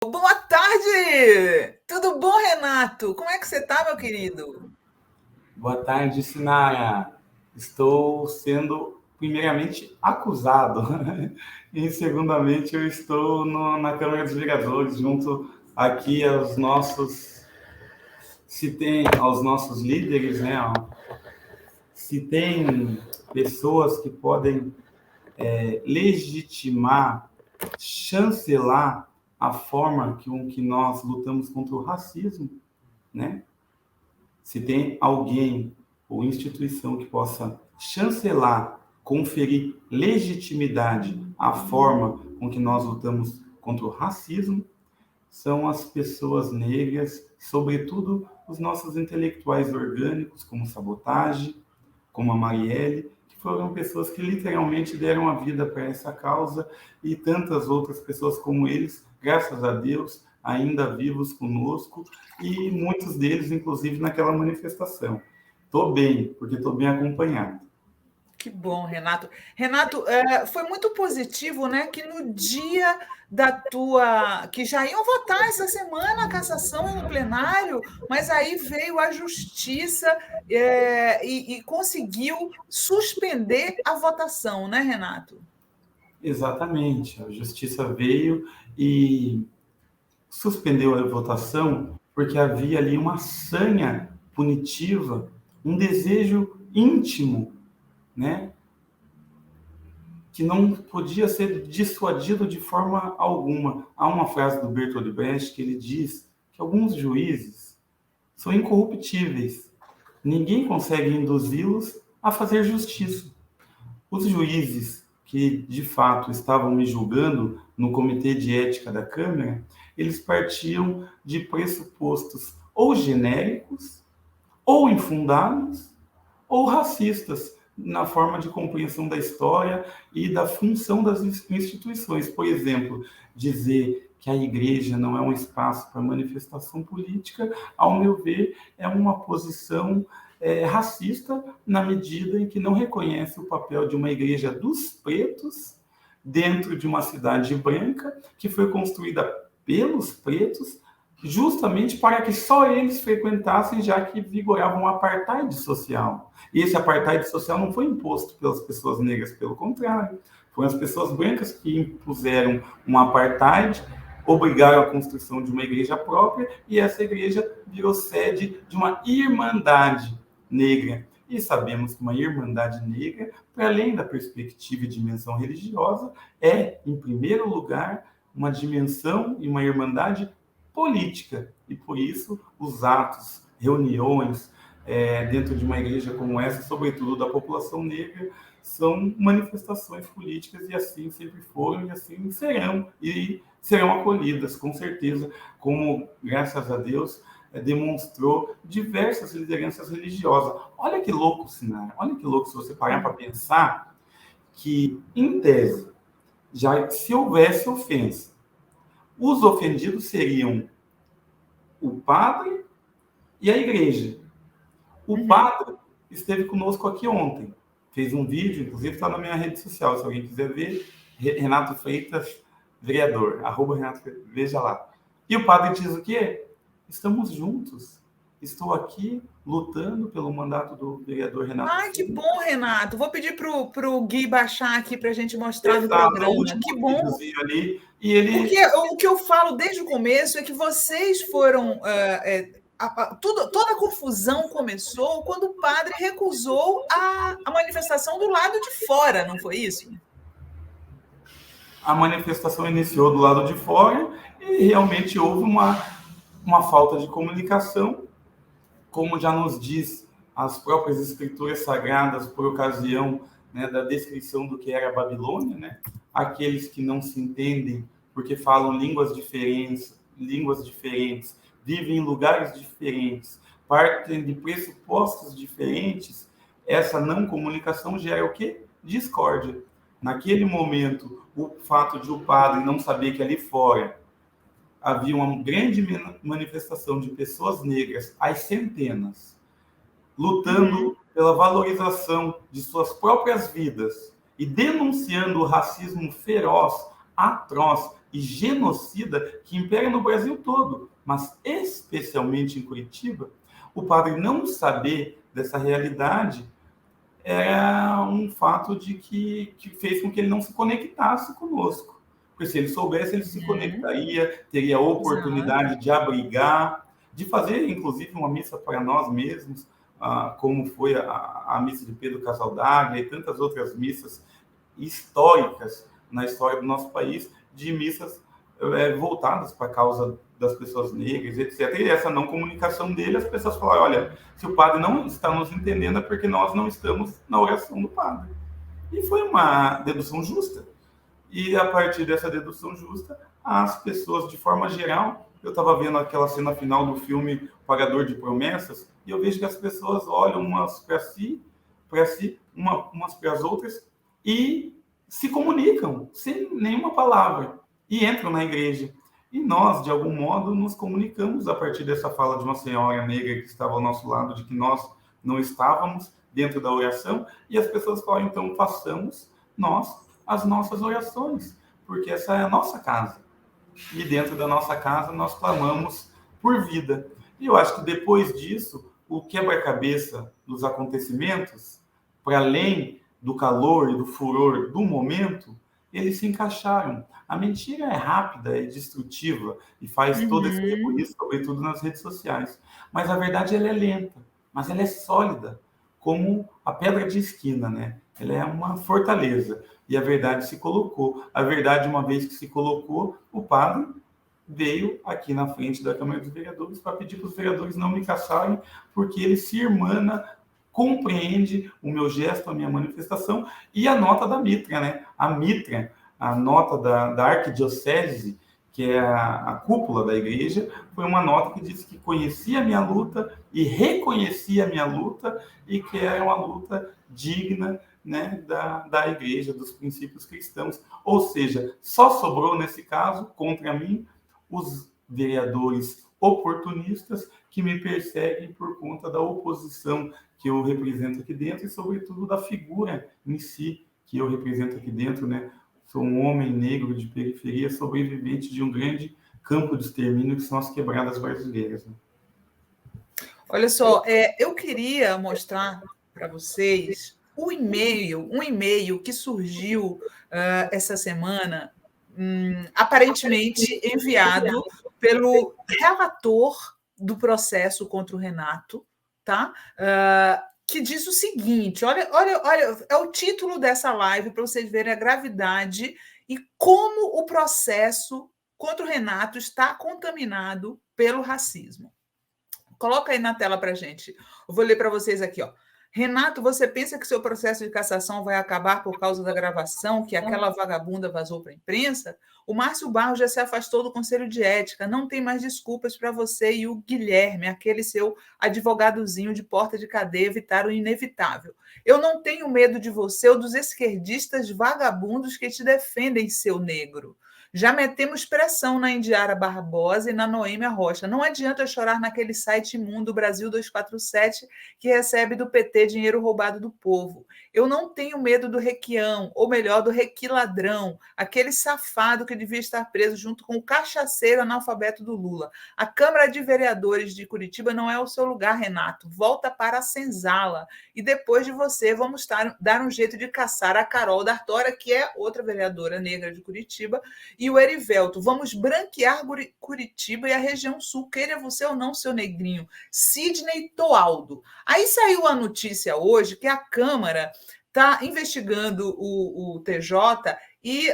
Boa tarde! Tudo bom, Renato? Como é que você tá, meu querido? Boa tarde, Sinara. Estou sendo, primeiramente, acusado. E, segundamente, eu estou na Câmara dos Vereadores, junto aqui aos nossos líderes, né? Se tem pessoas que podem legitimar, chancelar a forma que nós lutamos contra o racismo, né? Se tem alguém ou instituição que possa chancelar, conferir legitimidade à forma com que nós lutamos contra o racismo, são as pessoas negras, sobretudo os nossos intelectuais orgânicos, como Sabotagem, como a Marielle, que foram pessoas que literalmente deram a vida para essa causa, e tantas outras pessoas como eles, graças a Deus, ainda vivos conosco, e muitos deles, inclusive, naquela manifestação. Estou bem, porque estou bem acompanhado. Que bom, Renato. Renato, foi muito positivo, né, que no dia da tua... que já iam votar essa semana a cassação no plenário, mas aí veio a justiça, e conseguiu suspender a votação, né, Renato? Exatamente, a justiça veio e suspendeu a votação porque havia ali uma sanha punitiva, um desejo íntimo, né, que não podia ser dissuadido de forma alguma. Há uma frase do Bertolt Brecht que ele diz que alguns juízes são incorruptíveis. Ninguém consegue induzi-los a fazer justiça. Os juízes que, de fato, estavam me julgando no comitê de ética da Câmara, eles partiam de pressupostos ou genéricos, ou infundados, ou racistas na forma de compreensão da história e da função das instituições. Por exemplo, dizer que a igreja não é um espaço para manifestação política, ao meu ver, é uma posição racista na medida em que não reconhece o papel de uma igreja dos pretos dentro de uma cidade branca que foi construída pelos pretos justamente para que só eles frequentassem, já que vigorava um apartheid social. E esse apartheid social não foi imposto pelas pessoas negras, pelo contrário, foram as pessoas brancas que impuseram um apartheid, obrigaram a construção de uma igreja própria, e essa igreja virou sede de uma irmandade negra. E sabemos que uma irmandade negra, para além da perspectiva e dimensão religiosa, é, em primeiro lugar, uma dimensão e uma irmandade política. E por isso os atos, reuniões dentro de uma igreja como essa, sobretudo da população negra, são manifestações políticas, e assim sempre foram e assim serão, e serão acolhidas, com certeza, como, graças a Deus, demonstrou diversas lideranças religiosas. Olha que louco, Sinara, olha que louco se você parar para pensar que, em tese, já se houvesse ofensa, os ofendidos seriam o padre e a igreja. O Uhum. padre esteve conosco aqui ontem. Fez um vídeo, inclusive está na minha rede social, se alguém quiser ver, Renato Freitas, vereador, @Renato Freitas, veja lá. E o padre diz o quê? Estamos juntos. Estou aqui lutando pelo mandato do vereador Renato Ai, que Freitas. bom, Renato. Vou pedir pro Gui baixar aqui para a gente mostrar no Exato, é o programa. último Que bom. videozinho ali. E Porque ele o que eu falo desde o começo é que vocês foram. Toda a confusão começou quando o padre recusou a manifestação do lado de fora, não foi isso? a manifestação iniciou do lado de fora e realmente houve uma falta de comunicação, como já nos diz as próprias escrituras sagradas por ocasião, né, da descrição do que era a Babilônia, né? Aqueles que não se entendem porque falam línguas diferentes, vivem em lugares diferentes, partem de pressupostos diferentes. Essa não comunicação gera o quê? Discórdia. Naquele momento, o fato de o padre não saber que ali fora havia uma grande manifestação de pessoas negras, às centenas, Uhum. lutando pela valorização de suas próprias vidas e denunciando o racismo feroz, atroz, e genocida que impera no Brasil todo, mas especialmente em Curitiba, o padre não saber dessa realidade era um fato de que fez com que ele não se conectasse conosco. Porque se ele soubesse, ele se conectaria, teria a oportunidade de abrigar, de fazer, inclusive, uma missa para nós mesmos, como foi a missa de Pedro Casaldaglia e tantas outras missas históricas na história do nosso país, de missas voltadas para a causa das pessoas negras, etc. E essa não comunicação dele, as pessoas falaram, olha, se o padre não está nos entendendo é porque nós não estamos na oração do padre. E foi uma dedução justa. E a partir dessa dedução justa, as pessoas, de forma geral, eu estava vendo aquela cena final do filme Pagador de Promessas, e eu vejo que as pessoas olham umas para si, umas para as outras, e se comunicam sem nenhuma palavra, e entram na igreja. E nós, de algum modo, nos comunicamos a partir dessa fala de uma senhora negra que estava ao nosso lado, de que nós não estávamos dentro da oração, e as pessoas falam, então, façamos nós as nossas orações, porque essa é a nossa casa. E dentro da nossa casa nós clamamos por vida. E eu acho que depois disso, o quebra-cabeça dos acontecimentos, para além do calor e do furor do momento, eles se encaixaram. A mentira é rápida, é destrutiva e faz todo esse rebuliço, sobretudo nas redes sociais. Mas a verdade ela é lenta, mas ela é sólida, como a pedra de esquina, né? Ela é uma fortaleza. E a verdade se colocou. A verdade, uma vez que se colocou, o padre veio aqui na frente da Câmara dos Vereadores para pedir para os vereadores não me caçarem, porque ele se irmana, compreende o meu gesto, a minha manifestação e a nota da Mitra, né? A Mitra, a nota da Arquidiocese, que é a cúpula da igreja, foi uma nota que disse que conhecia a minha luta e reconhecia a minha luta e que era uma luta digna, né, da igreja, dos princípios cristãos. Ou seja, só sobrou, nesse caso, contra mim, os vereadores oportunistas que me perseguem por conta da oposição que eu represento aqui dentro e, sobretudo, da figura em si que eu represento aqui dentro, né? Sou um homem negro de periferia, sobrevivente de um grande campo de extermínio que são as quebradas brasileiras. Né? Olha só, eu queria mostrar para vocês um e-mail que surgiu essa semana, aparentemente enviado pelo relator do processo contra o Renato, tá? Que diz o seguinte: olha, é o título dessa live para vocês verem a gravidade e como o processo contra o Renato está contaminado pelo racismo. Coloca aí na tela para a gente. Eu vou ler para vocês aqui, ó. Renato, você pensa que seu processo de cassação vai acabar por causa da gravação que aquela vagabunda vazou para a imprensa? O Márcio Barros já se afastou do Conselho de Ética, não tem mais desculpas para você e o Guilherme, aquele seu advogadozinho de porta de cadeia, evitar o inevitável. Eu não tenho medo de você ou dos esquerdistas vagabundos que te defendem, seu negro. Já metemos pressão na Indiara Barbosa e na Noêmia Rocha. Não adianta chorar naquele site imundo Brasil 247 que recebe do PT dinheiro roubado do povo. Eu não tenho medo do Requião, ou melhor, do Requiladrão, aquele safado que devia estar preso junto com o cachaceiro analfabeto do Lula. A Câmara de Vereadores de Curitiba não é o seu lugar, Renato. Volta para a senzala. E depois de você, vamos dar um jeito de caçar a Carol D'Artora, que é outra vereadora negra de Curitiba, e o Erivelto. Vamos branquear Curitiba e a região sul, queira você ou não, seu negrinho. Sidney Toaldo. Aí saiu a notícia hoje que a Câmara está investigando o TJ e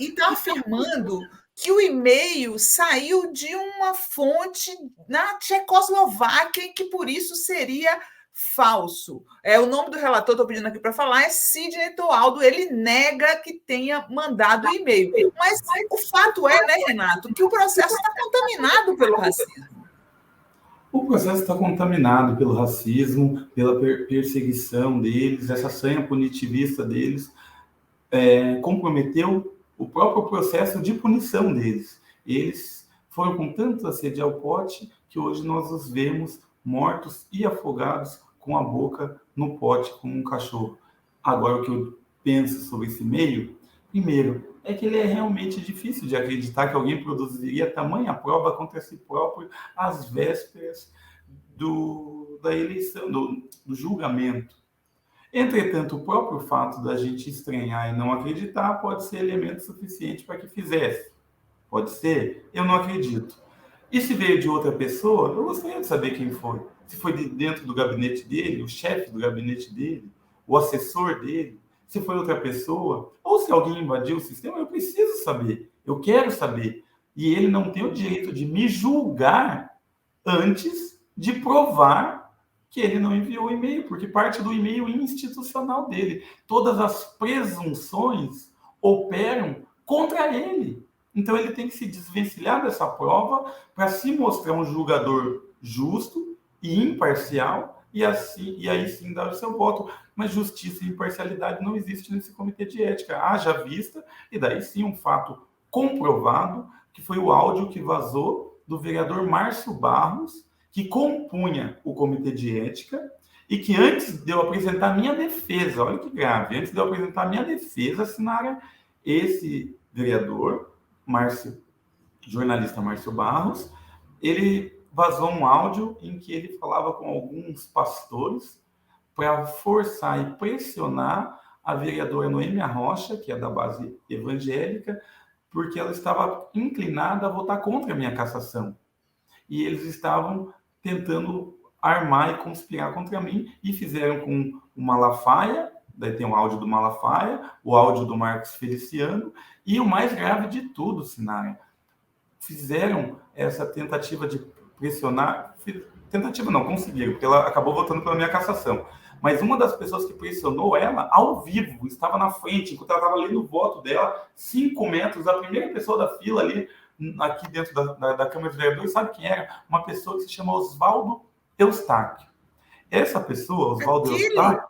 está afirmando que o e-mail saiu de uma fonte na Tchecoslováquia e que por isso seria falso. O nome do relator, estou pedindo aqui para falar, é Sidney Toaldo. Ele nega que tenha mandado o e-mail. Mas o fato é, né, Renato, que o processo está contaminado pelo racismo. O processo está contaminado pelo racismo, pela perseguição deles, essa sanha punitivista deles comprometeu o próprio processo de punição deles. Eles foram com tanto a sede ao pote que hoje nós os vemos mortos e afogados com a boca no pote como um cachorro. Agora, o que eu penso sobre esse e-mail? Primeiro, é que ele é realmente difícil de acreditar que alguém produziria tamanha prova contra si próprio às vésperas da eleição, do julgamento. Entretanto, o próprio fato da gente estranhar e não acreditar pode ser elemento suficiente para que fizesse. Pode ser? Eu não acredito. E se veio de outra pessoa, eu gostaria de saber quem foi. Se foi de dentro do gabinete dele, o chefe do gabinete dele, o assessor dele, se foi outra pessoa, ou se alguém invadiu o sistema, eu preciso saber. Eu quero saber. E ele não tem o direito de me julgar antes de provar que ele não enviou o e-mail, porque parte do e-mail institucional dele. Todas as presunções operam contra ele. Então ele tem que se desvencilhar dessa prova para se mostrar um julgador justo e imparcial e aí sim dar o seu voto. Mas justiça e imparcialidade não existe nesse comitê de ética. Haja vista, e daí sim um fato comprovado, que foi o áudio que vazou do vereador Márcio Barros, que compunha o comitê de ética e que antes de eu apresentar minha defesa, olha que grave, antes de eu apresentar minha defesa, Sinara, esse vereador, jornalista Márcio Barros, ele vazou um áudio em que ele falava com alguns pastores para forçar e pressionar a vereadora Noêmia Rocha, que é da base evangélica, porque ela estava inclinada a votar contra a minha cassação. E eles estavam tentando armar e conspirar contra mim, e fizeram com o Malafaia, daí tem o áudio do Malafaia, o áudio do Marcos Feliciano, e o mais grave de tudo, Sinara, fizeram essa tentativa de pressionar, tentativa não, conseguiram, porque ela acabou votando pela minha cassação, mas uma das pessoas que pressionou ela, ao vivo, estava na frente, enquanto ela estava lendo o voto dela, 5 metros, a primeira pessoa da fila ali, aqui dentro da Câmara dos Vereadores, sabe quem era? Uma pessoa que se chama Oswaldo Eustáquio. Essa pessoa, Oswaldo Eustáquio,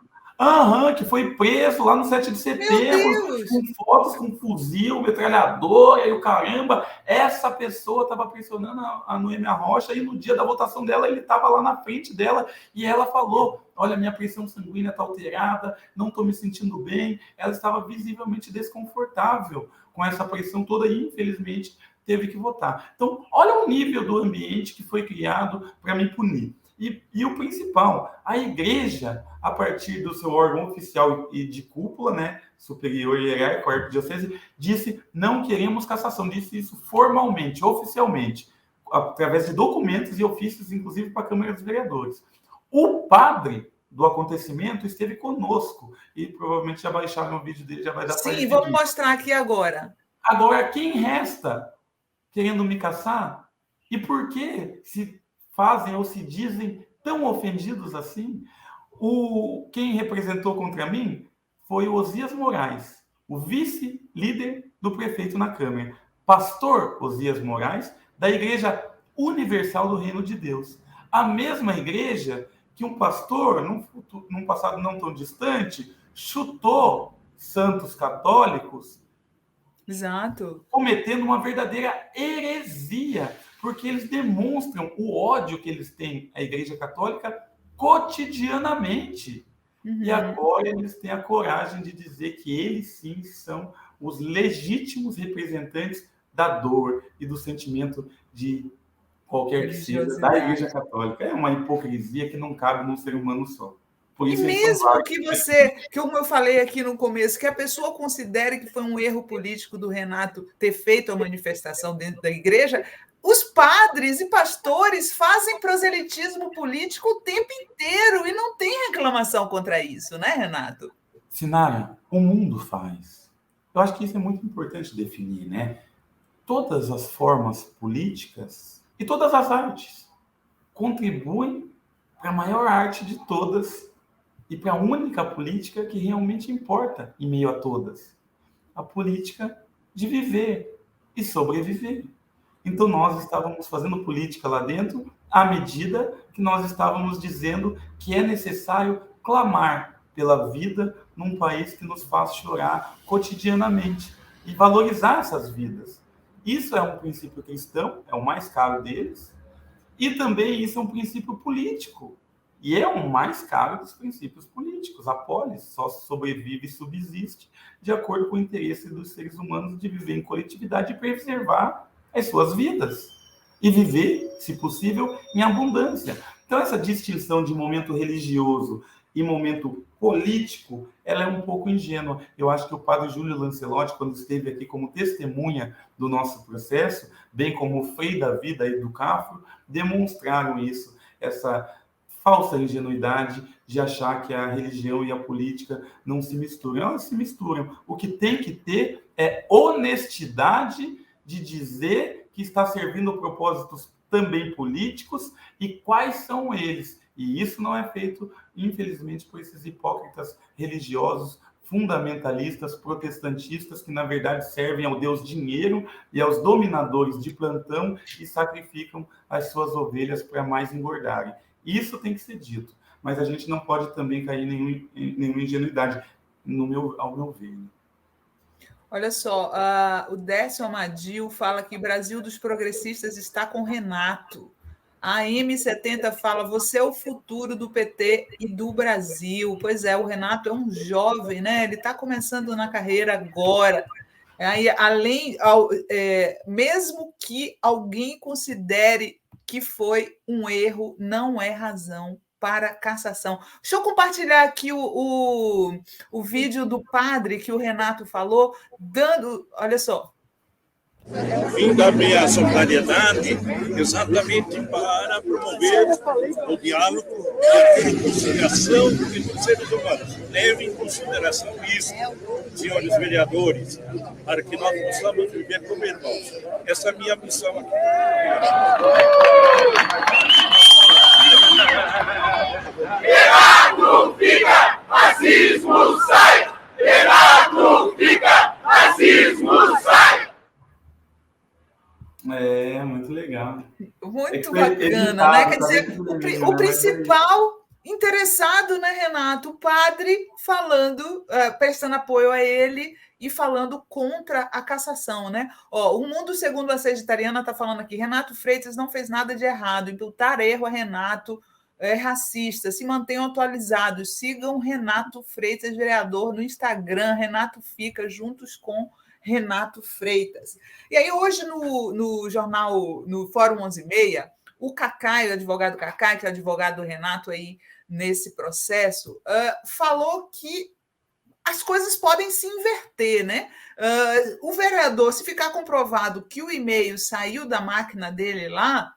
que foi preso lá no 7 de setembro, com fotos com fuzil, metralhadora e o caramba. Essa pessoa estava pressionando a Noêmia Rocha, e no dia da votação dela, ele estava lá na frente dela, e ela falou: olha, minha pressão sanguínea está alterada, não estou me sentindo bem. Ela estava visivelmente desconfortável com essa pressão toda e, infelizmente, teve que votar. Então, olha o nível do ambiente que foi criado para me punir. E o principal, a igreja, a partir do seu órgão oficial e de cúpula, né, superior e hierárquico, a arquidiocese, disse: não queremos cassação, disse isso formalmente, oficialmente, através de documentos e ofícios, inclusive para a Câmara dos Vereadores. O padre do acontecimento esteve conosco, e provavelmente já baixaram o vídeo dele, já vai dar para ele. Sim, vamos mostrar aqui agora. Agora, quem resta querendo me caçar? E por que se fazem ou se dizem tão ofendidos assim? Quem representou contra mim foi o Osias Moraes, o vice-líder do prefeito na Câmara, pastor Osias Moraes, da Igreja Universal do Reino de Deus. A mesma igreja que um pastor, num passado não tão distante, chutou santos católicos. Exato. Cometendo uma verdadeira heresia, porque eles demonstram o ódio que eles têm à Igreja Católica cotidianamente. E agora eles têm a coragem de dizer que eles sim são os legítimos representantes da dor e do sentimento de qualquer que seja da Igreja Católica. É uma hipocrisia que não cabe num ser humano só. Por isso, e mesmo como eu falei aqui no começo, que a pessoa considere que foi um erro político do Renato ter feito a manifestação dentro da igreja, os padres e pastores fazem proselitismo político o tempo inteiro e não tem reclamação contra isso, né, Renato? Sinara, o mundo faz. Eu acho que isso é muito importante definir, né? Todas as formas políticas e todas as artes contribuem para a maior arte de todas e para a única política que realmente importa em meio a todas: a política de viver e sobreviver. Então nós estávamos fazendo política lá dentro à medida que nós estávamos dizendo que é necessário clamar pela vida num país que nos faz chorar cotidianamente e valorizar essas vidas. Isso é um princípio cristão, é o mais caro deles, e também isso é um princípio político. e é o mais caro dos princípios políticos. A polis só sobrevive e subsiste de acordo com o interesse dos seres humanos de viver em coletividade e preservar as suas vidas. E viver, se possível, em abundância. Então, essa distinção de momento religioso e momento político, ela é um pouco ingênua. Eu acho que o padre Júlio Lancelotti, quando esteve aqui como testemunha do nosso processo, bem como o Frei da Vida e do Cafro, demonstraram isso, essa falsa ingenuidade de achar que a religião e a política não se misturam. Elas se misturam. O que tem que ter é honestidade de dizer que está servindo propósitos também políticos e quais são eles. E isso não é feito, infelizmente, por esses hipócritas religiosos, fundamentalistas, protestantistas, que na verdade servem ao Deus dinheiro e aos dominadores de plantão e sacrificam as suas ovelhas para mais engordarem. Isso tem que ser dito, mas a gente não pode também cair em nenhuma ingenuidade, ao meu ver. Olha só, o Décio Amadil fala que o Brasil dos progressistas está com Renato. A M70 fala, você é o futuro do PT e do Brasil. Pois é, o Renato é um jovem, né? Ele está começando na carreira agora. Aí, mesmo que alguém considere que foi um erro, não é razão para cassação. Deixa eu compartilhar aqui o vídeo do padre que o Renato falou, olha só. Vim da minha solidariedade exatamente para promover o diálogo e a reconciliação entre os seres humanos. Leve em consideração isso, senhores vereadores, para que nós possamos viver como irmãos. Essa é a minha missão aqui. Renato fica, racismo sai! Renato fica, racismo sai! É, muito legal. Muito bacana, né? Quer dizer, o principal interessado, né, Renato? O padre falando, prestando apoio a ele e falando contra a cassação, né? Ó, o Mundo Segundo a Sagitariana está falando aqui, Renato Freitas não fez nada de errado, imputar erro a Renato é racista, se mantenham atualizados, sigam Renato Freitas, vereador, no Instagram, Renato Fica, juntos com Renato Freitas. E aí, hoje, no jornal, no Fórum 11h30, o Cacai, o advogado Cacai, que é o advogado do Renato aí nesse processo, falou que as coisas podem se inverter, né? O vereador, se ficar comprovado que o e-mail saiu da máquina dele lá,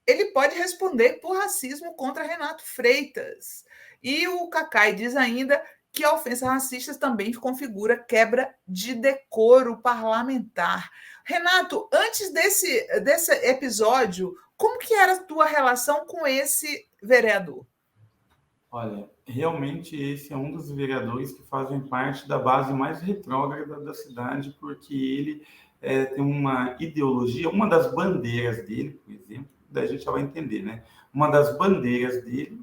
ele pode responder por racismo contra Renato Freitas. E o Cacai diz ainda que a ofensa racista também configura quebra de decoro parlamentar. Renato, antes desse episódio, como que era a tua relação com esse vereador? Olha, realmente esse é um dos vereadores que fazem parte da base mais retrógrada da cidade, porque ele tem uma ideologia, uma das bandeiras dele, por exemplo, daí a gente já vai entender, né? Uma das bandeiras dele,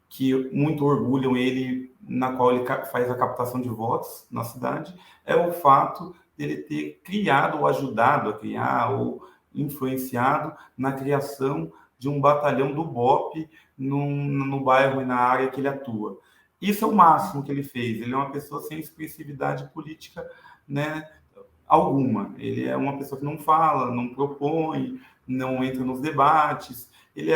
que muito orgulham ele, na qual ele faz a captação de votos na cidade, é o fato dele ter criado ou ajudado a criar ou influenciado na criação de um batalhão do BOPE no bairro e na área que ele atua. Isso é o máximo que ele fez. Ele é uma pessoa sem expressividade política, né, alguma. Ele é uma pessoa que não fala, não propõe, não entra nos debates. Ele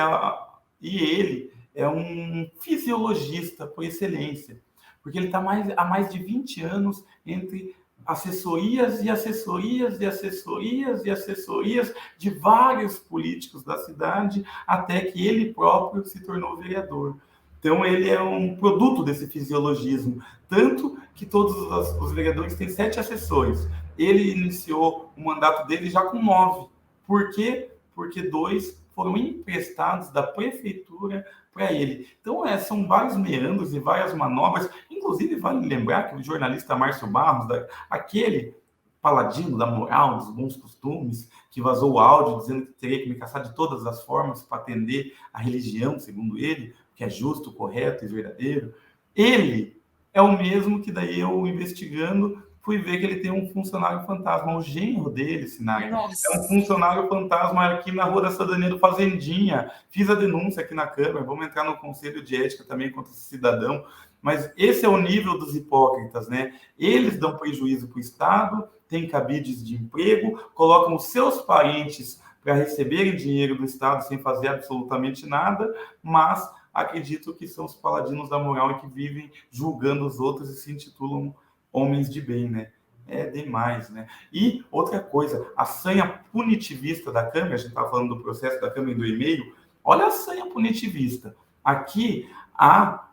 é um fisiologista por excelência, porque ele está há mais de 20 anos entre assessorias e assessorias e assessorias e assessorias de vários políticos da cidade, até que ele próprio se tornou vereador. Então, ele é um produto desse fisiologismo, tanto que todos os vereadores têm 7 assessores. Ele iniciou o mandato dele já com 9. Por quê? Porque 2 foram emprestados da prefeitura para ele. Então, são vários meandros e várias manobras. Inclusive, vale lembrar que o jornalista Márcio Barros, aquele paladino da moral, dos bons costumes, que vazou o áudio dizendo que teria que me caçar de todas as formas para atender a religião, segundo ele, que é justo, correto e verdadeiro. Ele é o mesmo que daí eu investigando fui ver que ele tem um funcionário fantasma, o genro dele, Sinara. Nossa. É um funcionário fantasma aqui na Rua da Cidadania do Fazendinha. Fiz a denúncia aqui na Câmara, vamos entrar no Conselho de Ética também contra esse cidadão. Mas esse é o nível dos hipócritas, né? Eles dão prejuízo para o Estado, têm cabides de emprego, colocam os seus parentes para receberem dinheiro do Estado sem fazer absolutamente nada, mas acredito que são os paladinos da moral e que vivem julgando os outros e se intitulam homens de bem, né? É demais, né? E outra coisa, a sanha punitivista da Câmara, a gente está falando do processo da Câmara e do e-mail, olha a sanha punitivista. Aqui há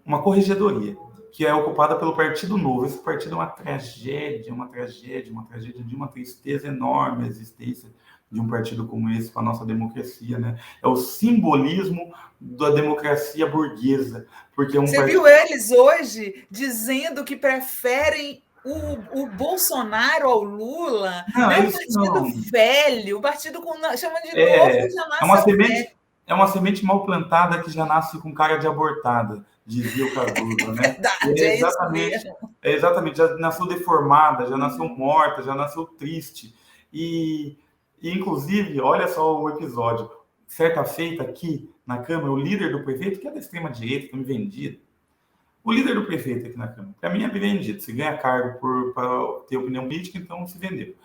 uma corregedoria que é ocupada pelo Partido Novo. Esse partido é uma tragédia de uma tristeza enorme a existência de um partido como esse para a nossa democracia, né? É o simbolismo da democracia burguesa. Porque Você viu eles hoje dizendo que preferem o Bolsonaro ao Lula? Não, é um partido velho, o partido chama de novo, já nasce é uma semente mal plantada que já nasce com cara de abortada, dizia o Cazuza, né? Verdade, exatamente, já nasceu deformada, já nasceu morta, já nasceu triste. E inclusive, olha só o episódio. Certa feita aqui na Câmara, o líder do prefeito, que é da extrema-direita, que me vendido. O líder do prefeito aqui na Câmara, para mim é vendido. Se ganha cargo para ter opinião política, então se vendeu.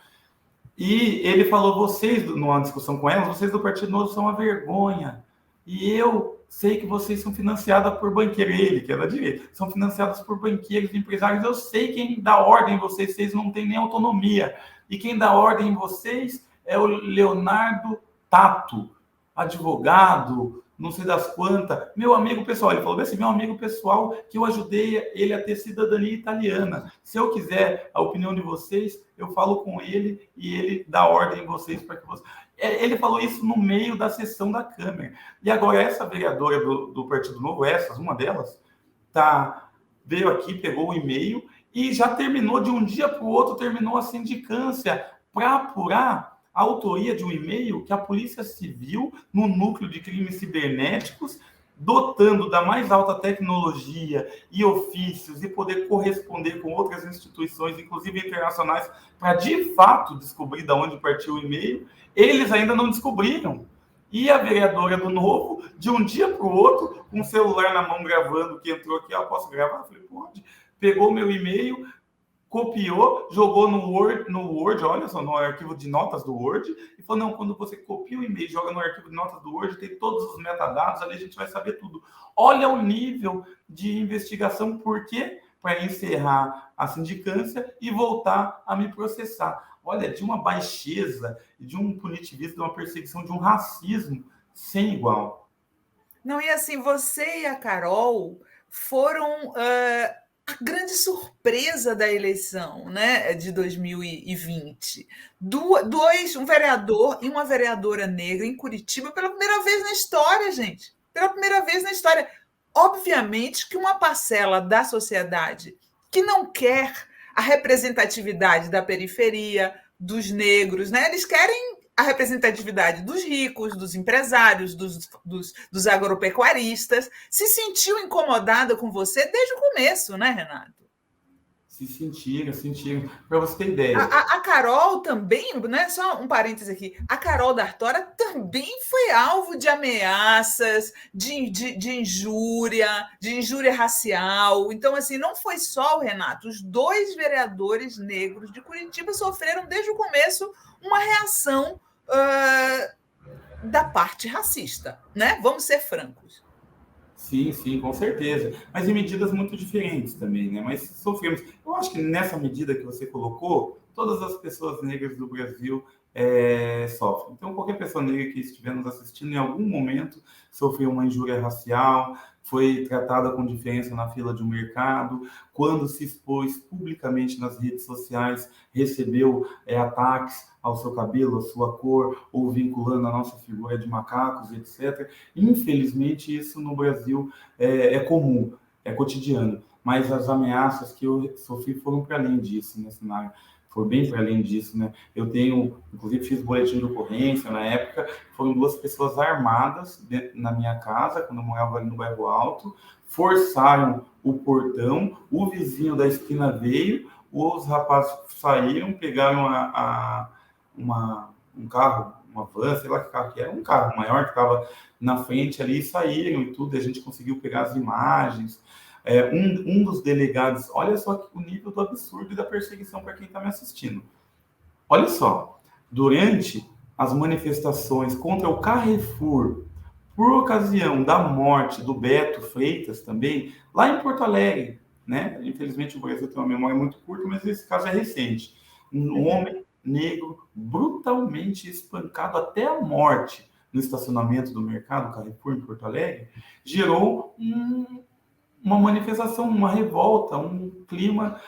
E ele falou, vocês, numa discussão com elas, vocês do Partido Novo são uma vergonha. E eu sei que vocês são financiadas por banqueiros. Ele, que é da direita, são financiadas por banqueiros, empresários. Eu sei quem dá ordem em vocês não têm nem autonomia. E quem dá ordem em vocês é o Leonardo Tato, advogado, não sei das quantas, meu amigo pessoal. Ele falou assim, meu amigo pessoal, que eu ajudei ele a ter cidadania italiana. Se eu quiser a opinião de vocês, eu falo com ele e ele dá ordem em vocês para que vocês... Ele falou isso no meio da sessão da Câmara. E agora essa vereadora do Partido Novo, uma delas, veio aqui, pegou o e-mail e já terminou, de um dia para o outro, terminou a sindicância para apurar a autoria de um e-mail que a Polícia Civil, no núcleo de crimes cibernéticos, dotando da mais alta tecnologia e ofícios e poder corresponder com outras instituições, inclusive internacionais, para de fato descobrir de onde partiu o e-mail, eles ainda não descobriram. E a vereadora do Novo, de um dia para o outro, com o celular na mão gravando, que entrou aqui, posso gravar? Eu falei, pode. Pegou meu e-mail, copiou, jogou no Word, olha só, no arquivo de notas do Word, e falou, não, quando você copia o e-mail e joga no arquivo de notas do Word, tem todos os metadados, ali a gente vai saber tudo. Olha o nível de investigação, por quê? Para encerrar a sindicância e voltar a me processar. Olha, de uma baixeza, de um punitivismo, de uma perseguição, de um racismo sem igual. Não, e assim, você e a Carol foram... a grande surpresa da eleição, né, de 2020. Um vereador e uma vereadora negra em Curitiba pela primeira vez na história, gente. Pela primeira vez na história. Obviamente que uma parcela da sociedade que não quer a representatividade da periferia, dos negros, né? Eles querem a representatividade dos ricos, dos empresários, dos agropecuaristas. Se sentiu incomodada com você desde o começo, né, Renato? Se sentiram. Para você ter ideia. A Carol também, né? Só um parênteses aqui. A Carol D'Artora também foi alvo de ameaças, de injúria racial. Então, assim, não foi só o Renato. Os 2 vereadores negros de Curitiba sofreram desde o começo uma reação da parte racista, né? Vamos ser francos. Sim, com certeza. Mas em medidas muito diferentes também, né? Mas sofremos. Eu acho que nessa medida que você colocou, todas as pessoas negras do Brasil sofrem. Então, qualquer pessoa negra que estiver nos assistindo, em algum momento, sofreu uma injúria racial, foi tratada com diferença na fila de um mercado, quando se expôs publicamente nas redes sociais, recebeu ataques ao seu cabelo, à sua cor, ou vinculando a nossa figura de macacos, etc. Infelizmente, isso no Brasil é comum, é cotidiano. Mas as ameaças que eu sofri foram para além disso, nesse cenário. foi bem para além disso, né? Eu tenho, inclusive, fiz boletim de ocorrência na época, foram 2 pessoas armadas na minha casa, quando eu morava ali no Bairro Alto, forçaram o portão, o vizinho da esquina veio, os rapazes saíram, pegaram um carro, uma van, sei lá que carro que era, um carro maior que estava na frente ali, e saíram e tudo, a gente conseguiu pegar as imagens. Um dos delegados, olha só o nível do absurdo e da perseguição para quem está me assistindo. Olha só, durante as manifestações contra o Carrefour, por ocasião da morte do Beto Freitas também, lá em Porto Alegre, né? Infelizmente o Brasil tem uma memória muito curta, mas esse caso é recente. Um homem negro brutalmente espancado até a morte no estacionamento do mercado Carrefour em Porto Alegre, gerou uma manifestação, uma revolta, um clima,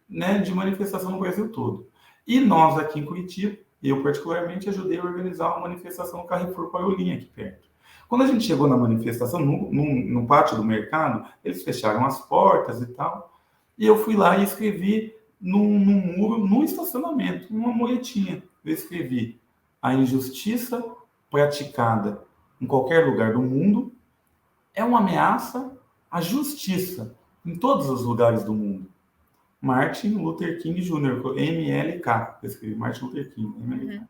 né, de manifestação no Brasil todo. E nós aqui em Curitiba, eu particularmente ajudei a organizar uma manifestação no Carrefour Parolim aqui perto. Quando a gente chegou na manifestação, no pátio do mercado, eles fecharam as portas e tal, e eu fui lá e escrevi num muro, no estacionamento, uma muretinha. Eu escrevi: a injustiça praticada em qualquer lugar do mundo é uma ameaça à justiça em todos os lugares do mundo. Martin Luther King Jr., MLK. Eu escrevi Martin Luther King, MLK.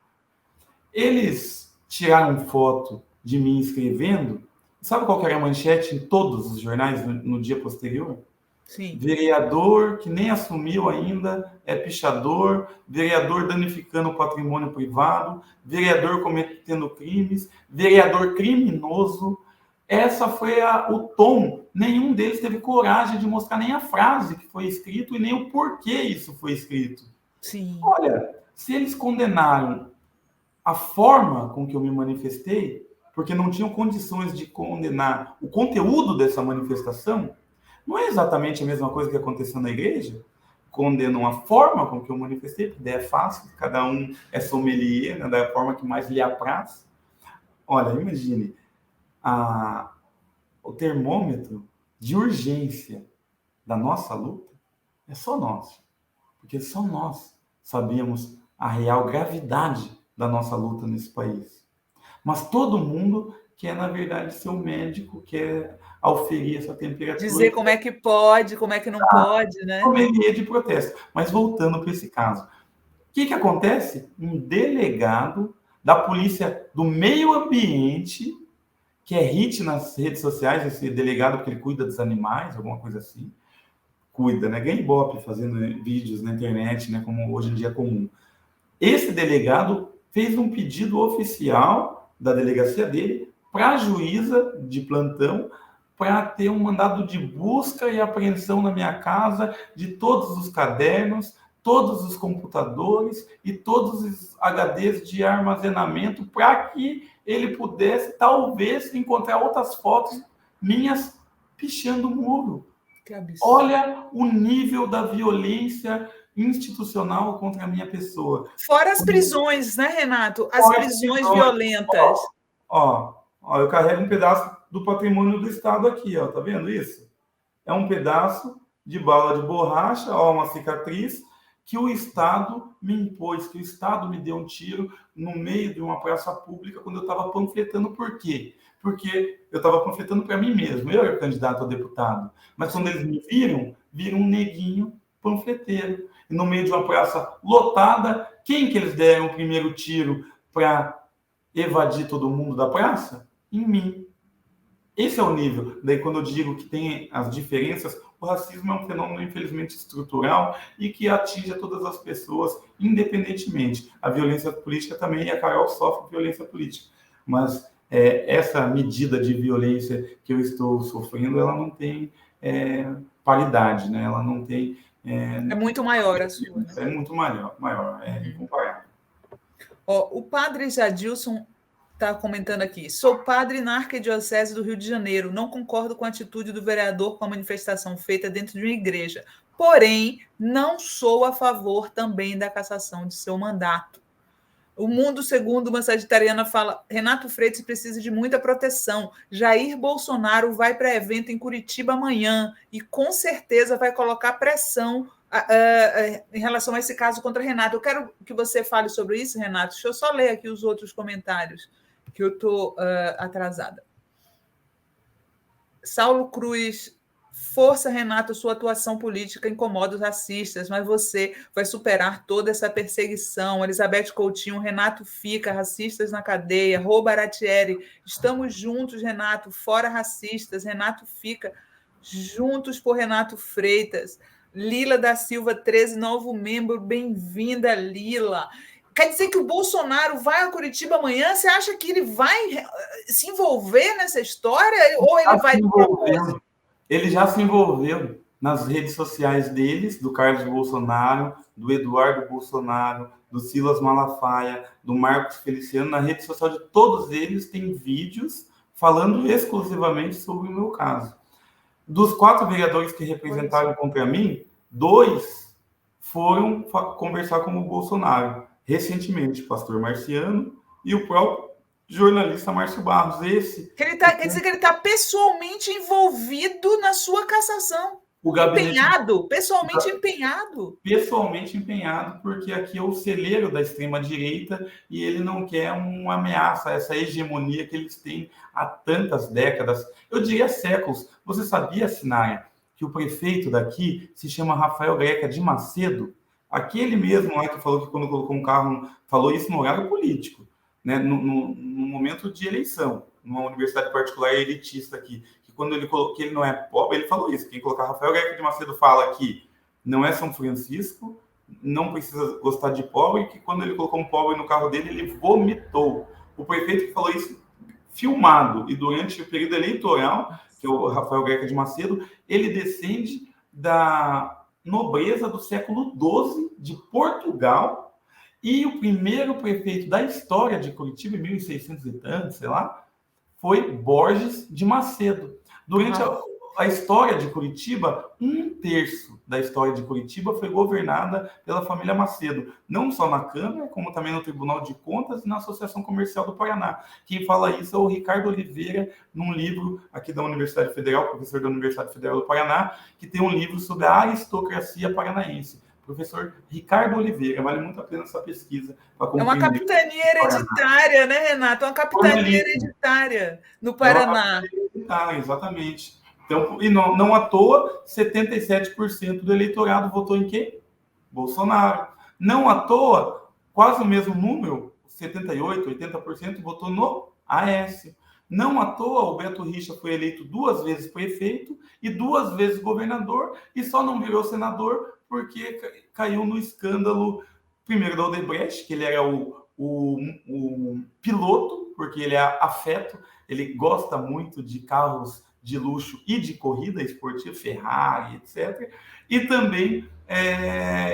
Eles tiraram foto de mim escrevendo. Sabe qual que era a manchete em todos os jornais no dia posterior? Sim. Vereador que nem assumiu ainda é pichador, vereador danificando o patrimônio privado, vereador cometendo crimes, vereador criminoso. Essa foi o tom. Nenhum deles teve coragem de mostrar nem a frase que foi escrito e nem o porquê isso foi escrito. Sim. Olha, se eles condenaram a forma com que eu me manifestei, porque não tinham condições de condenar o conteúdo dessa manifestação, não é exatamente a mesma coisa que aconteceu na igreja? Condenam a forma com que eu manifestei, porque daí é fácil, cada um é sommelier, né, da forma que mais lhe apraz. Olha, imagine, o termômetro de urgência da nossa luta é só nós, porque só nós sabíamos a real gravidade da nossa luta nesse país. Mas todo mundo quer, na verdade, ser o médico, quer auferir essa temperatura. Dizer como é que pode, como é que não pode, né? Sommelier de protesto. Mas voltando para esse caso, o que acontece? Um delegado da polícia do meio ambiente, que é hit nas redes sociais, esse delegado porque ele cuida dos animais, alguma coisa assim, cuida, né? Ganha ibope fazendo vídeos na internet, né? Como hoje em dia é comum. Esse delegado fez um pedido oficial da delegacia dele para a juíza de plantão para ter um mandado de busca e apreensão na minha casa de todos os cadernos, todos os computadores e todos os HDs de armazenamento para que ele pudesse, talvez, encontrar outras fotos minhas pichando o muro. Que absurdo. Olha o nível da violência institucional contra a minha pessoa. Fora as prisões, né, Renato? As prisões violentas. Ó, eu carrego um pedaço do patrimônio do Estado aqui, ó, tá vendo isso? É um pedaço de bala de borracha, ó, uma cicatriz que o Estado me impôs, que o Estado me deu um tiro no meio de uma praça pública quando eu estava panfletando. Por quê? Porque eu estava panfletando para mim mesmo, eu era candidato a deputado. Mas quando eles me viram um neguinho panfleteiro. E no meio de uma praça lotada, quem que eles deram o primeiro tiro para evadir todo mundo da praça? Em mim. Esse é o nível. Daí, quando eu digo que tem as diferenças, o racismo é um fenômeno, infelizmente, estrutural e que atinge a todas as pessoas, independentemente. A violência política também, e a Carol sofre violência política. Mas essa medida de violência que eu estou sofrendo, ela não tem paridade, né? Ela não tem... É muito maior a sua. Né? É muito maior, é incomparável. O padre Jadilson está comentando aqui. Sou padre na Arquidiocese do Rio de Janeiro. Não concordo com a atitude do vereador com a manifestação feita dentro de uma igreja. Porém, não sou a favor também da cassação de seu mandato. O Mundo Segundo uma sagitariana fala: Renato Freitas precisa de muita proteção. Jair Bolsonaro vai para evento em Curitiba amanhã e com certeza vai colocar pressão em relação a esse caso contra Renato. Eu quero que você fale sobre isso, Renato. Deixa eu só ler aqui os outros comentários, que eu estou atrasada. Saulo Cruz, força, Renato, sua atuação política incomoda os racistas, mas você vai superar toda essa perseguição. Elizabeth Coutinho, Renato fica, racistas na cadeia. Rô Baratieri, estamos juntos, Renato, fora racistas. Renato fica, juntos por Renato Freitas. Lila da Silva, 13, novo membro, bem-vinda, Lila. Quer dizer que o Bolsonaro vai a Curitiba amanhã? Você acha que ele vai se envolver nessa história? Ou ele vai... Ele já se envolveu nas redes sociais deles, do Carlos Bolsonaro, do Eduardo Bolsonaro, do Silas Malafaia, do Marcos Feliciano. Na rede social de todos eles tem vídeos falando exclusivamente sobre o meu caso. Dos 4 vereadores que representaram contra mim, 2 foram conversar com o Bolsonaro. Recentemente, o pastor Marciano e o próprio jornalista Márcio Barros. Quer dizer que ele está pessoalmente envolvido na sua cassação. O gabinete, empenhado, pessoalmente empenhado. Pessoalmente empenhado, porque aqui é o celeiro da extrema-direita e ele não quer uma ameaça a essa hegemonia que eles têm há tantas décadas, eu diria séculos. Você sabia, Sinaya, que o prefeito daqui se chama Rafael Greca de Macedo? Aquele mesmo lá que falou que quando colocou um carro, falou isso no horário político, né? No momento de eleição, numa universidade particular elitista aqui, que quando ele colocou que ele não é pobre, ele falou isso. Quem colocar Rafael Greca de Macedo fala que não é São Francisco, não precisa gostar de pobre, que quando ele colocou um pobre no carro dele, ele vomitou. O prefeito que falou isso filmado, e durante o período eleitoral, que é o Rafael Greca de Macedo, ele descende da nobreza do século XII de Portugal, e o primeiro prefeito da história de Curitiba, em 1600 e tanto, sei lá, foi Borges de Macedo. Durante a história de Curitiba, 1/3 da história de Curitiba foi governada pela família Macedo, não só na Câmara, como também no Tribunal de Contas e na Associação Comercial do Paraná. Quem fala isso é o Ricardo Oliveira, num livro aqui da Universidade Federal, professor da Universidade Federal do Paraná, que tem um livro sobre a aristocracia paranaense. Professor Ricardo Oliveira, vale muito a pena essa pesquisa. É uma capitania hereditária, né, Renato? É uma capitania hereditária no Paraná. Exatamente. Então, e não à toa, 77% do eleitorado votou em quem? Bolsonaro. Não à toa, quase o mesmo número, 78%, 80% votou no Aécio. Não à toa, o Beto Richa foi eleito 2 vezes prefeito e 2 vezes governador e só não virou senador porque caiu no escândalo, primeiro da Odebrecht, que ele era o piloto, porque ele é afeto, ele gosta muito de carros de luxo e de corrida esportiva, Ferrari, etc. E também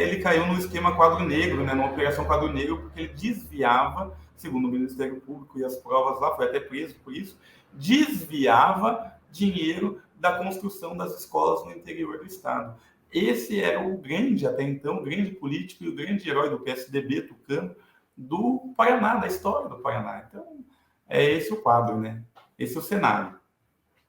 ele caiu no esquema quadro negro, né, numa operação quadro negro, porque ele desviava, segundo o Ministério Público e as provas lá, foi até preso por isso, desviava dinheiro da construção das escolas no interior do estado. Esse era o grande, até então, o grande político e o grande herói do PSDB, tucano, do Paraná, da história do Paraná. Então, é esse o quadro, né? Esse é o cenário.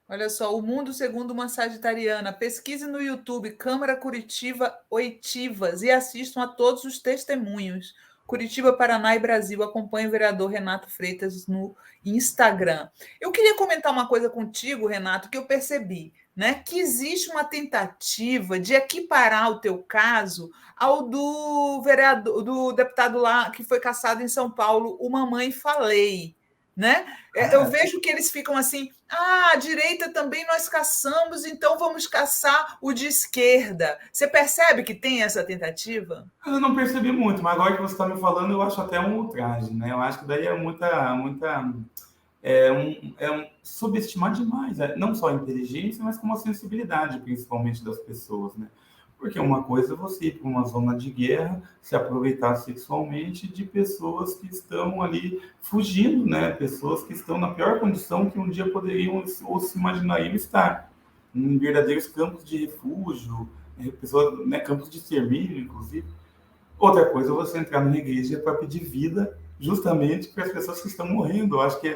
Olha só, o mundo segundo uma sagitariana. Pesquise no YouTube Câmara Curitiba Oitivas e assistam a todos os testemunhos. Curitiba, Paraná e Brasil. Acompanhe o vereador Renato Freitas no Instagram. Eu queria comentar uma coisa contigo, Renato, que eu percebi, né? Que existe uma tentativa de equiparar o teu caso ao do vereador, do deputado lá que foi cassado em São Paulo, o Mamãe Falei. Né? Eu vejo que eles ficam assim, a direita também nós caçamos, então vamos caçar o de esquerda. Você percebe que tem essa tentativa? Eu não percebi muito, mas agora que você está me falando, eu acho até um ultraje, né? Eu acho que daí é subestimar demais, não só a inteligência, mas como a sensibilidade, principalmente das pessoas, né? Porque uma coisa é você ir para uma zona de guerra, se aproveitar sexualmente de pessoas que estão ali fugindo, né? Pessoas que estão na pior condição que um dia poderiam ou se imaginariam estar. Em verdadeiros campos de refúgio, pessoas, né, campos de extermínio, inclusive. Outra coisa é você entrar numa igreja para pedir vida justamente para as pessoas que estão morrendo. Eu acho que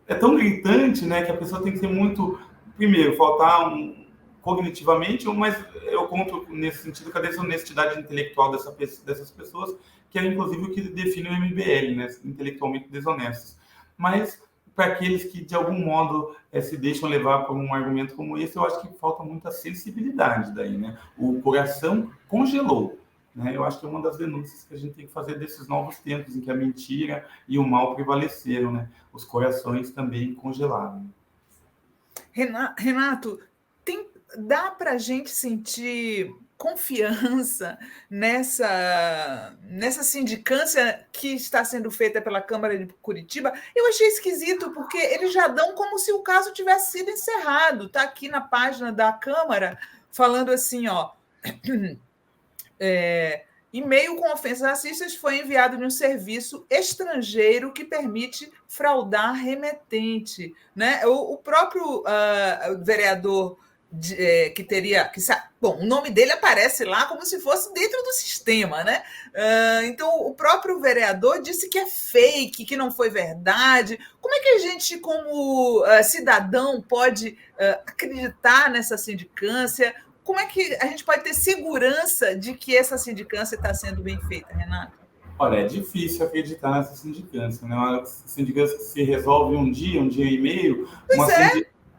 é tão gritante, né, que a pessoa tem que ser muito... Primeiro, faltar cognitivamente, mas eu conto nesse sentido com a desonestidade intelectual dessas pessoas, que é inclusive o que define o MBL, né? Intelectualmente desonestos. Mas para aqueles que de algum modo se deixam levar por um argumento como esse, eu acho que falta muita sensibilidade daí, né? O coração congelou, né? Eu acho que é uma das denúncias que a gente tem que fazer desses novos tempos em que a mentira e o mal prevaleceram, né? Os corações também congelaram. Renato, dá para a gente sentir confiança nessa sindicância que está sendo feita pela Câmara de Curitiba? Eu achei esquisito, porque eles já dão como se o caso tivesse sido encerrado. Está aqui na página da Câmara, falando assim, ó... e-mail com ofensas racistas foi enviado de um serviço estrangeiro que permite fraudar remetente, né? O próprio vereador que teria... Bom, o nome dele aparece lá como se fosse dentro do sistema, né? Então, o próprio vereador disse que é fake, que não foi verdade. Como é que a gente, como cidadão, pode acreditar nessa sindicância? Como é que a gente pode ter segurança de que essa sindicância está sendo bem feita, Renato? Olha, é difícil acreditar nessa sindicância, né? Uma sindicância que se resolve um dia e meio,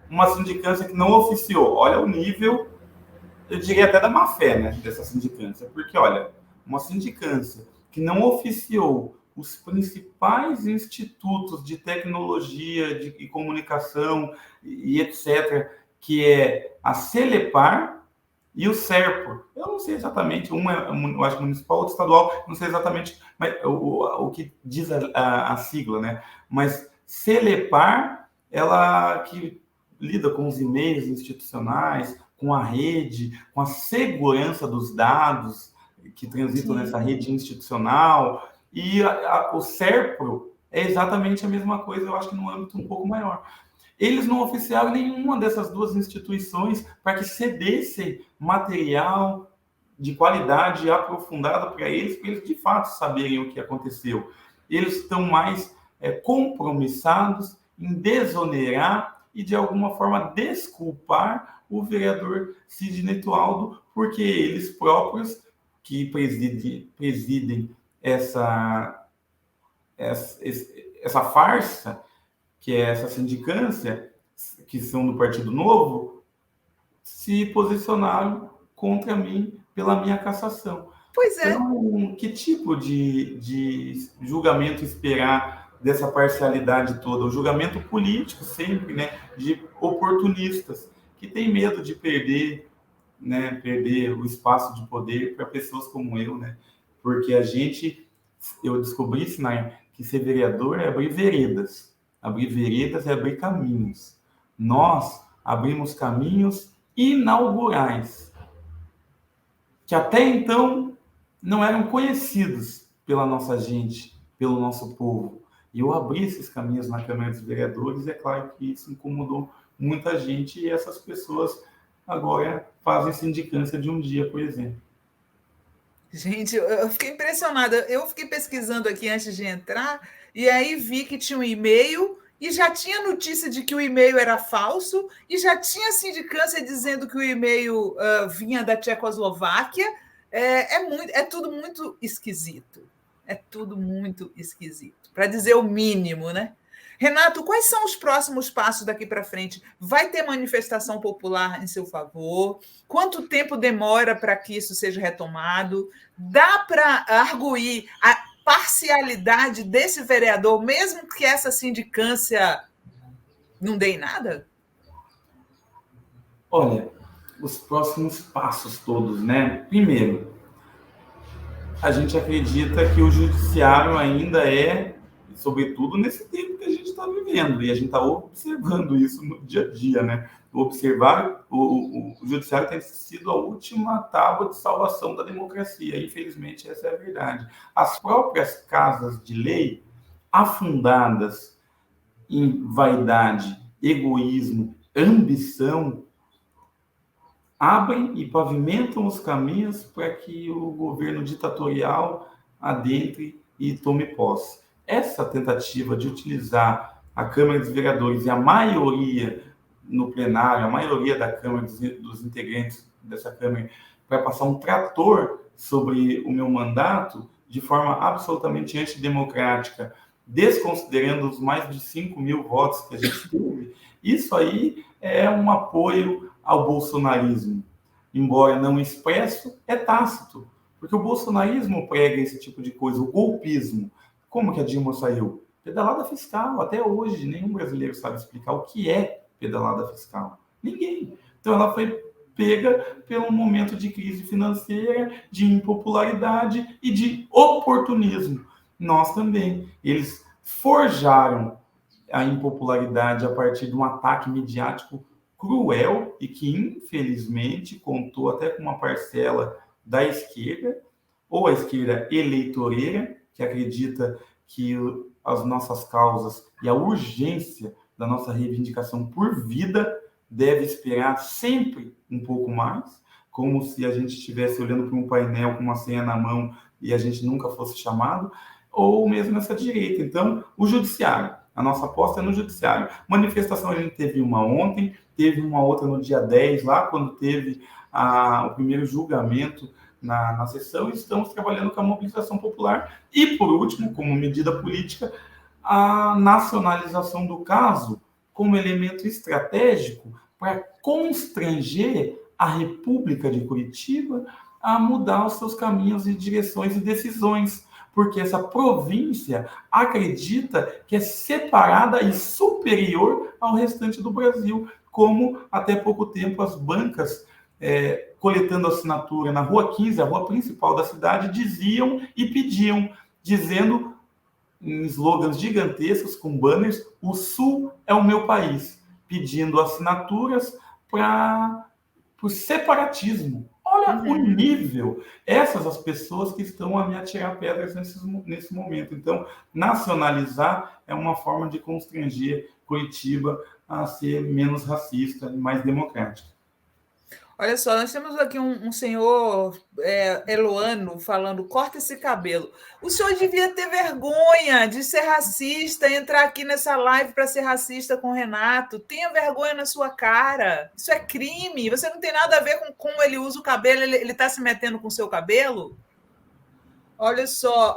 uma sindicância que não oficiou. Olha o nível, eu diria até da má-fé, né, dessa sindicância. Porque, olha, uma sindicância que não oficiou os principais institutos de tecnologia e comunicação e etc., que é a Celepar e o SERPO. Eu não sei exatamente, eu acho municipal, outro estadual, não sei exatamente mas, o que diz a sigla, né? Mas Celepar, ela que lida com os e-mails institucionais, com a rede, com a segurança dos dados que transitam nessa rede institucional, e o SERPRO é exatamente a mesma coisa, eu acho que num âmbito um pouco maior. Eles não oficiaram nenhuma dessas duas instituições para que cedessem material de qualidade aprofundado para eles de fato saberem o que aconteceu. Eles estão mais compromissados em desonerar e, de alguma forma, desculpar o vereador Sidney Tualdo, porque eles próprios, que presidem essa farsa, que é essa sindicância, que são do Partido Novo, se posicionaram contra mim pela minha cassação. Pois é. Então, que tipo de julgamento esperar dessa parcialidade toda? O julgamento político sempre, né, de oportunistas, que tem medo de perder o espaço de poder para pessoas como eu, né? Porque eu descobri, Sinai, que ser vereador é abrir veredas. Abrir veredas é abrir caminhos. Nós abrimos caminhos inaugurais, que até então não eram conhecidos pela nossa gente, pelo nosso povo. E eu abri esses caminhos na Câmara dos Vereadores, e é claro que isso incomodou muita gente, e essas pessoas agora fazem sindicância de um dia, por exemplo. Gente, eu fiquei impressionada. Eu fiquei pesquisando aqui antes de entrar, e aí vi que tinha um e-mail, e já tinha notícia de que o e-mail era falso, e já tinha sindicância dizendo que o e-mail vinha da Tchecoslováquia. É tudo muito esquisito. É tudo muito esquisito, para dizer o mínimo, né? Renato, quais são os próximos passos daqui para frente? Vai ter manifestação popular em seu favor? Quanto tempo demora para que isso seja retomado? Dá para arguir a parcialidade desse vereador, mesmo que essa sindicância não dê em nada? Olha, os próximos passos todos, né? Primeiro, a gente acredita que o judiciário ainda sobretudo nesse tempo que a gente está vivendo, e a gente está observando isso no dia a dia, né? O judiciário tem sido a última tábua de salvação da democracia, infelizmente essa é a verdade. As próprias casas de lei, afundadas em vaidade, egoísmo, ambição, abrem e pavimentam os caminhos para que o governo ditatorial adentre e tome posse. Essa tentativa de utilizar a Câmara dos Vereadores e a maioria no plenário, a maioria da Câmara, dos integrantes dessa Câmara, para passar um trator sobre o meu mandato de forma absolutamente antidemocrática, desconsiderando os mais de 5 mil votos que a gente teve, isso aí é um apoio ao bolsonarismo. Embora não expresso, é tácito. Porque o bolsonarismo prega esse tipo de coisa, o golpismo. Como que a Dilma saiu? Pedalada fiscal. Até hoje, nenhum brasileiro sabe explicar o que é pedalada fiscal. Ninguém. Então, ela foi pega pelo momento de crise financeira, de impopularidade e de oportunismo. Nós também. Eles forjaram a impopularidade a partir de um ataque midiático cruel e que, infelizmente, contou até com uma parcela da esquerda, ou a esquerda eleitoreira, que acredita que as nossas causas e a urgência da nossa reivindicação por vida deve esperar sempre um pouco mais, como se a gente estivesse olhando para um painel com uma senha na mão e a gente nunca fosse chamado, ou mesmo essa direita. Então, o judiciário. A nossa aposta é no judiciário. Manifestação a gente teve uma ontem, teve uma outra no dia 10, lá quando teve o primeiro julgamento na sessão, e estamos trabalhando com a mobilização popular. E, por último, como medida política, a nacionalização do caso como elemento estratégico para constranger a República de Curitiba a mudar os seus caminhos e direções e decisões, porque essa província acredita que é separada e superior ao restante do Brasil, como até pouco tempo as bancas coletando assinatura na Rua 15, a rua principal da cidade, diziam e pediam, dizendo em slogans gigantescos, com banners, o Sul é o meu país, pedindo assinaturas para o separatismo. Olha o nível. Essas as pessoas que estão a me atirar pedras nesse momento. Então, nacionalizar é uma forma de constranger Curitiba a ser menos racista e mais democrática. Olha só, nós temos aqui um senhor Eloano falando, corta esse cabelo. O senhor devia ter vergonha de ser racista, entrar aqui nessa live para ser racista com o Renato. Tenha vergonha na sua cara. Isso é crime. Você não tem nada a ver com como ele usa o cabelo. Ele está se metendo com o seu cabelo? Olha só,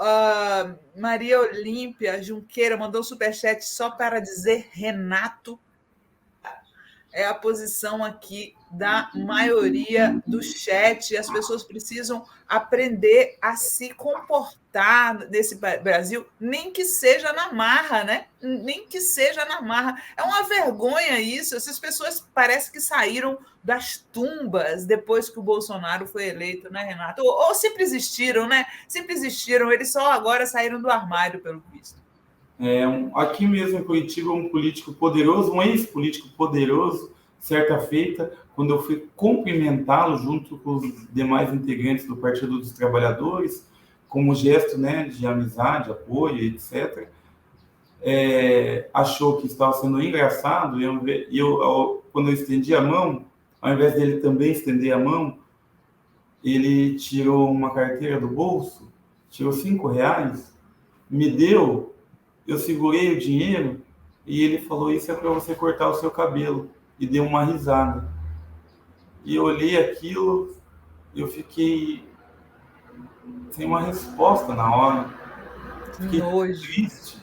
Maria Olímpia Junqueira mandou superchat só para dizer Renato. É a posição aqui da maioria do chat. As pessoas precisam aprender a se comportar nesse Brasil, nem que seja na marra, né? Nem que seja na marra. É uma vergonha isso. Essas pessoas parecem que saíram das tumbas depois que o Bolsonaro foi eleito, né, Renato? Ou sempre existiram, né? Sempre existiram. Eles só agora saíram do armário, pelo visto. Aqui mesmo em Curitiba, um político poderoso, um ex-político poderoso, certa feita, quando eu fui cumprimentá-lo junto com os demais integrantes do Partido dos Trabalhadores, como gesto, né, de amizade, apoio, etc., achou que estava sendo engraçado, e quando eu estendi a mão, ao invés dele também estender a mão, ele tirou uma carteira do bolso, tirou R$5, me deu. Eu segurei o dinheiro e ele falou, isso é para você cortar o seu cabelo. E deu uma risada. E eu olhei aquilo, eu fiquei sem uma resposta na hora. Fiquei triste.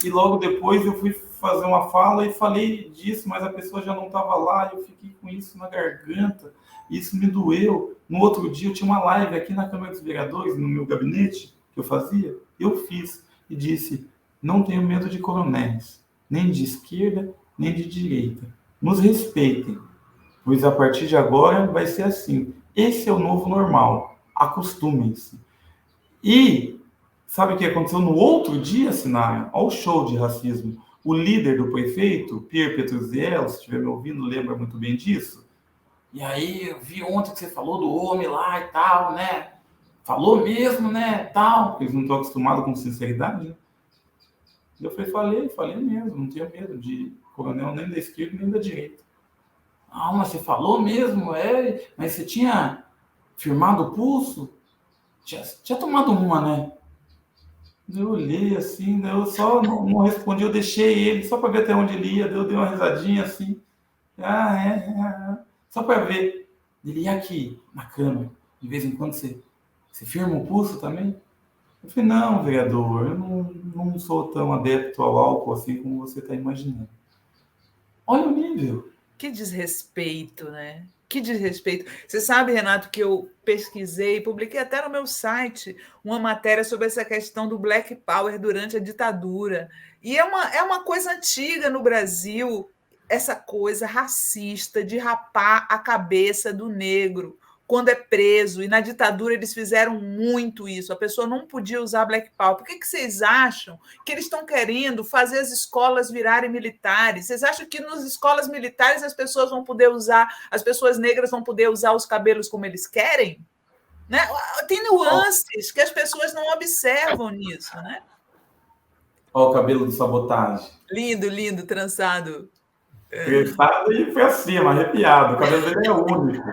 E logo depois eu fui fazer uma fala e falei disso, mas a pessoa já não estava lá, e eu fiquei com isso na garganta. Isso me doeu. No outro dia eu tinha uma live aqui na Câmara dos Vereadores, no meu gabinete, que eu fazia. Eu fiz e disse, não tenho medo de coronéis, nem de esquerda, nem de direita. Nos respeitem, pois a partir de agora vai ser assim. Esse é o novo normal. Acostumem-se. E sabe o que aconteceu no outro dia, Sinara? Olha o show de racismo. O líder do prefeito, Pierre Petruzziello, se estiver me ouvindo, lembra muito bem disso. E aí, eu vi ontem que você falou do homem lá e tal, né? Falou mesmo, né? Tal. Eles não estão acostumados com sinceridade, né? Eu falei mesmo, não tinha medo de coronel nem da esquerda nem da direita. Ah, mas você falou mesmo, mas você tinha firmado o pulso? Tinha tomado uma, né? Eu olhei assim, daí eu só não respondi, eu deixei ele só para ver até onde ele ia, daí eu dei uma risadinha assim. Só para ver. Ele ia aqui, na câmera, de vez em quando você firma o pulso também? Eu falei, não, vereador, eu não sou tão adepto ao álcool assim como você está imaginando. Olha o nível. Que desrespeito, né? Que desrespeito. Você sabe, Renato, que eu pesquisei, publiquei até no meu site uma matéria sobre essa questão do Black Power durante a ditadura. E é uma coisa antiga no Brasil, essa coisa racista de rapar a cabeça do negro quando é preso. E na ditadura eles fizeram muito isso. A pessoa não podia usar Black Power. Por que vocês acham que eles estão querendo fazer as escolas virarem militares? Vocês acham que nas escolas militares as pessoas vão poder usar, as pessoas negras vão poder usar os cabelos como eles querem? Né? Tem nuances que as pessoas não observam nisso, né? Olha o cabelo de sabotagem. Lindo, lindo, trançado. Trançado e foi acima, arrepiado. O cabelo dele é único.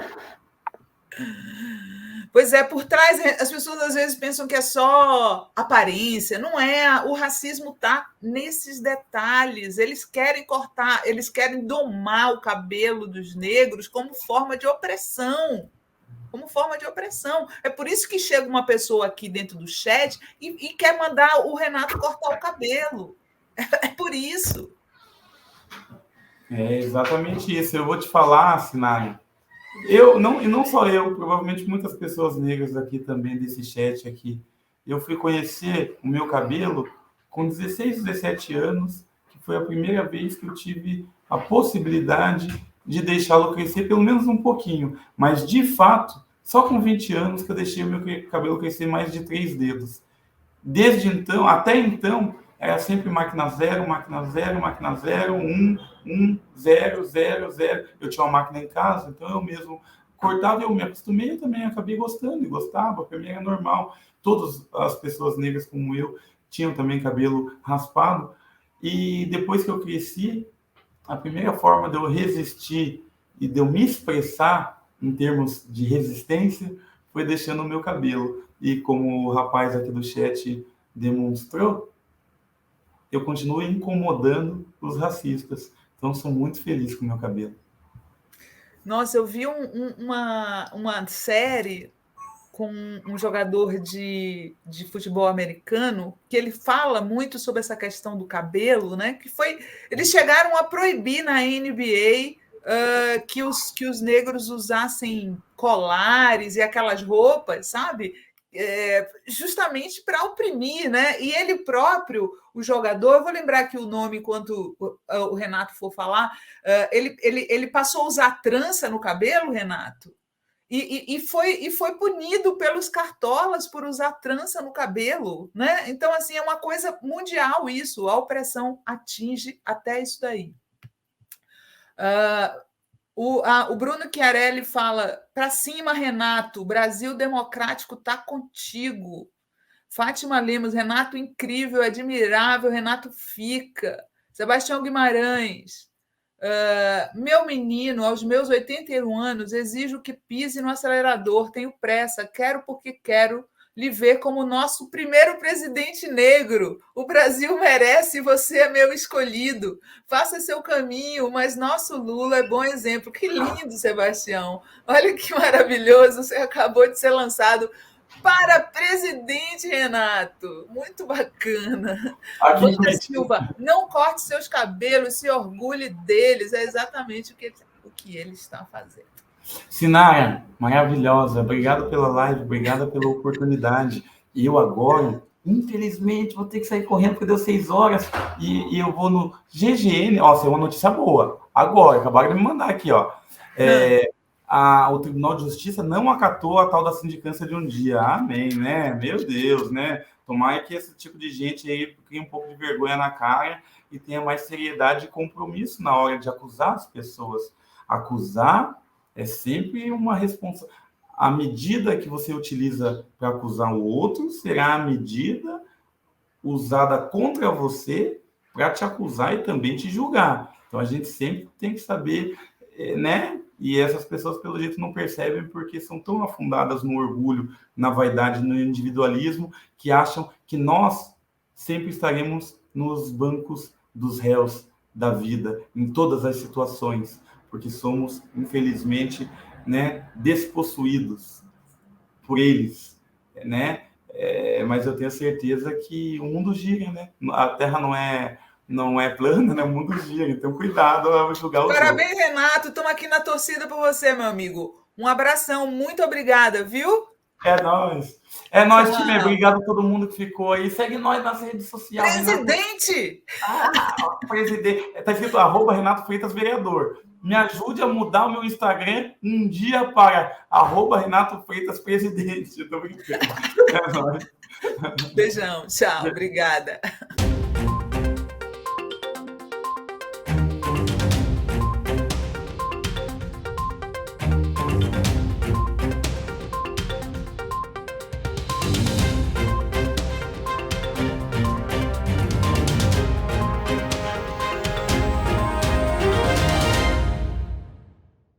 Pois é, por trás, as pessoas às vezes pensam que é só aparência, não é. O racismo está nesses detalhes. Eles querem cortar, eles querem domar o cabelo dos negros como forma de opressão. Como forma de opressão. É por isso que chega uma pessoa aqui dentro do chat e quer mandar o Renato cortar o cabelo. É por isso. É exatamente isso. Eu vou te falar, Sinai. E não só eu, provavelmente muitas pessoas negras aqui também desse chat aqui. Eu fui conhecer o meu cabelo com 16, 17 anos, que foi a primeira vez que eu tive a possibilidade de deixá-lo crescer pelo menos um pouquinho. Mas, de fato, só com 20 anos que eu deixei o meu cabelo crescer mais de 3 dedos. Desde então, até então, era sempre máquina 0, máquina 0, máquina 0, 1, 0, 0, 0. Eu tinha uma máquina em casa, então eu mesmo cortava e eu me acostumei. Eu também acabei gostando e gostava, para mim era normal. Todas as pessoas negras como eu tinham também cabelo raspado. E depois que eu cresci, a primeira forma de eu resistir e de eu me expressar em termos de resistência foi deixando o meu cabelo. E como o rapaz aqui do chat demonstrou, eu continuo incomodando os racistas. Então, sou muito feliz com o meu cabelo. Nossa, eu vi uma série com um jogador de futebol americano que ele fala muito sobre essa questão do cabelo, né? Que foi, eles chegaram a proibir na NBA que os negros usassem colares e aquelas roupas, sabe? Justamente para oprimir, né? E ele próprio, o jogador, eu vou lembrar aqui o nome enquanto o Renato for falar, ele passou a usar trança no cabelo, Renato, e foi punido pelos cartolas por usar trança no cabelo, né? Então, assim, é uma coisa mundial isso, a opressão atinge até isso daí. O Bruno Chiarelli fala: para cima, Renato, o Brasil Democrático está contigo. Fátima Lemos, Renato incrível, admirável, Renato fica. Sebastião Guimarães, meu menino, aos meus 81 anos, exijo que pise no acelerador, tenho pressa, quero porque quero lhe ver como nosso primeiro presidente negro. O Brasil merece, você é meu escolhido. Faça seu caminho, mas nosso Lula é bom exemplo. Que lindo, Sebastião. Olha que maravilhoso, você acabou de ser lançado para presidente, Renato. Muito bacana. Wanda Silva, não corte seus cabelos, se orgulhe deles. É exatamente o que ele está fazendo. Sinara, maravilhosa. Obrigado pela live, obrigada pela oportunidade. E eu agora, infelizmente, vou ter que sair correndo porque deu 6 horas e eu vou no GGN. Ó, é uma notícia boa. Agora, acabaram de me mandar aqui, ó. O Tribunal de Justiça não acatou a tal da sindicância de um dia. Amém, né? Meu Deus, né? Tomara que esse tipo de gente aí crie um pouco de vergonha na cara e tenha mais seriedade e compromisso na hora de acusar as pessoas. Acusar é sempre uma responsabilidade. A medida que você utiliza para acusar o outro será a medida usada contra você para te acusar e também te julgar. Então, a gente sempre tem que saber, né? E essas pessoas, pelo jeito, não percebem porque são tão afundadas no orgulho, na vaidade, no individualismo, que acham que nós sempre estaremos nos bancos dos réus da vida, em todas as situações, porque somos, infelizmente, né, despossuídos por eles, né? Mas eu tenho certeza que o mundo gira, né? A Terra não é plana, né? O mundo gira, então cuidado ao julgar os outros. Parabéns, Renato. Estamos aqui na torcida por você, meu amigo. Um abração, muito obrigada, viu? É nóis. É nóis, Tchau. time. Obrigado a todo mundo que ficou aí. Segue nós nas redes sociais. Presidente! Presidente. Tá escrito @Renato Freitas Vereador. Me ajude a mudar o meu Instagram um dia para @Renato Freitas Presidente. Eu tô brincando. É nóis. Beijão, tchau, obrigada.